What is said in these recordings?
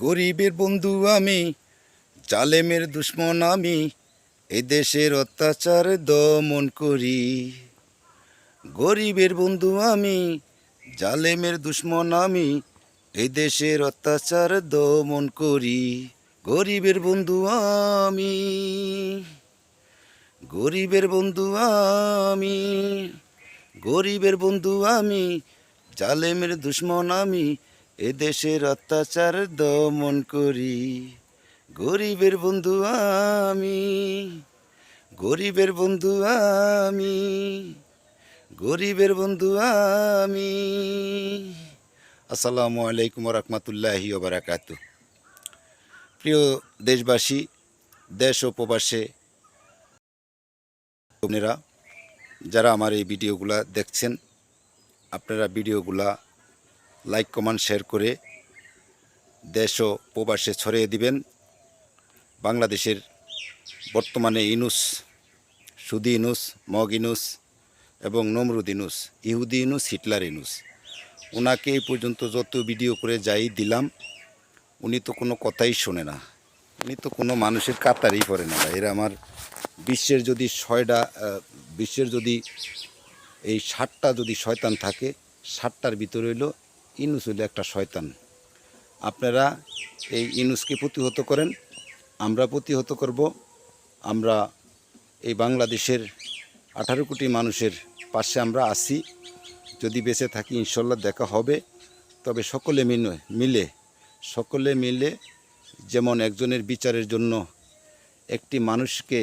গরিবের বন্ধু আমি, জালেমের দুশ্মন আমি, এই দেশের অত্যাচার দমন করি। গরিবের বন্ধু আমি, জালেমের দুশ্মন আমি, এই দেশের অত্যাচার দমন করি। গরিবের বন্ধু আমি, গরিবের বন্ধু আমি, গরিবের বন্ধু আমি, জালেমের দুশ্মন আমি, এ দেশের অত্যাচার দমন করি। গরিবের বন্ধু আমি, গরিবের বন্ধু আমি, গরিবের বন্ধু আমি। আসসালামু আলাইকুম রহমতুল্লাহি ওয়া বারাকাতুহু। প্রিয় দেশবাসী, দেশ ও প্রবাসে বোনেরা যারা আমার এই ভিডিওগুলা দেখছেন, আপনারা ভিডিওগুলা লাইক কমেন্ট শেয়ার করে দেশ ও প্রবাসে ছড়িয়ে দিবেন। বাংলাদেশের বর্তমানে ইনুস, সুদি ইনুস, মগ ইনুস এবং নমরুদ ইনুস, ইহুদি ইনুস, হিটলার ইনুস, ওনাকে এই পর্যন্ত যত ভিডিও করে যাই দিলাম, উনি তো কোনো কথাই শোনে না। উনি তো কোনো মানুষের কাতারই পড়ে না। এরা আমার বিশ্বের যদি বিশ্বের যদি এই 60টা যদি শয়তান থাকে, 60টার ভিতরে হইল ইনুস হইল একটা শয়তান। আপনারা এই ইনুসকে প্রতিহত করেন, আমরা প্রতিহত করব। আমরা এই বাংলাদেশের 18 কোটি মানুষের পাশে আমরা আছি। যদি বেঁচে থাকি ইনশাল্লাহ দেখা হবে। তবে সকলে মিলে যেমন একজনের বিচারের জন্য একটি মানুষকে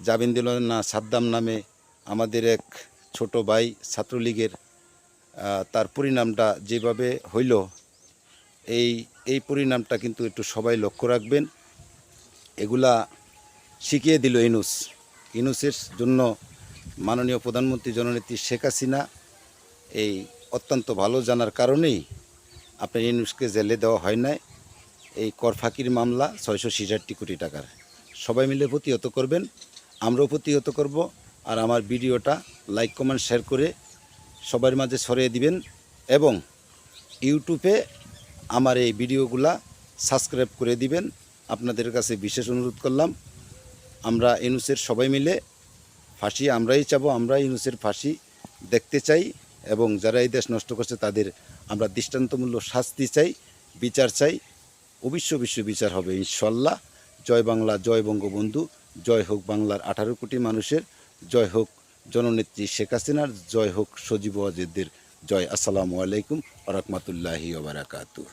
জামিন দিল না সাদ্দাম নামে আমাদের এক ছোট ভাই ছাত্রলীগের, তার পরিণামটা যেভাবে হইল, এই পরিণামটা কিন্তু একটু সবাই লক্ষ্য রাখবেন। এগুলা শিখিয়ে দিল ইনুসের জন্য মাননীয় প্রধানমন্ত্রী জননেত্রী শেখ হাসিনা এই অত্যন্ত ভালো জানার কারণেই আপনার ইনুসকে জেলে দেওয়া হয় নাই। এই কর ফাঁকির মামলা 666 কোটি টাকার। সবাই মিলে প্রতিহত করবেন, আমরাও প্রতিহত করব। আর আমার ভিডিওটা লাইক কমেন্ট শেয়ার করে সবার মাঝে ছড়িয়ে দিবেন এবং ইউটিউবে আমার এই ভিডিওগুলা সাবস্ক্রাইব করে দিবেন। আপনাদের কাছে বিশেষ অনুরোধ করলাম। আমরা ইনুসের সবাই মিলে ফাঁসি আমরাই চাবো, আমরা ইনুসের ফাঁসি দেখতে চাই এবং যারা এই দেশ নষ্ট করছে তাদের আমরা দৃষ্টান্তমূলক শাস্তি চাই, বিচার চাই। অবশ্য বিচার হবে ইনশাল্লাহ। জয় বাংলা, জয় বঙ্গবন্ধু, জয় হোক বাংলার 18 কোটি মানুষের, জয় হোক জননেত্রী শেখ হাসিনার, জয় হোক সজীব ওয়াজেদের জয়। আসসালামু আলাইকুম ওয়া রাহমাতুল্লাহি ওয়া বারাকাতুহু।